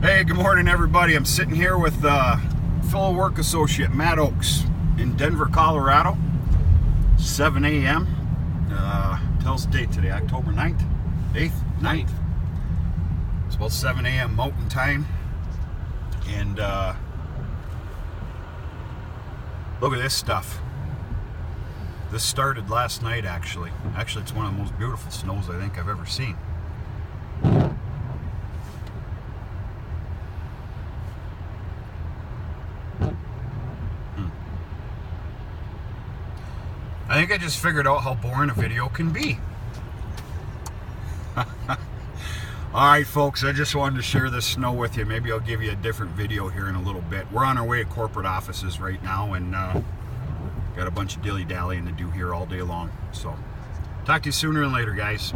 Hey, good morning everybody. I'm sitting here with fellow work associate Matt Oakes in Denver, Colorado. 7 a.m. Tell us the date today, October 9th? 8th? 9th. It's about 7 a.m. Mountain Time. And look at this stuff. This started last night actually. Actually, it's one of the most beautiful snows I think I've ever seen. I think I just figured out how boring a video can be. Alright folks, I just wanted to share this snow with you. Maybe I'll give you a different video here in a little bit. We're on our way to corporate offices right now and got a bunch of dilly-dallying to do here all day long. So, talk to you sooner than later, guys.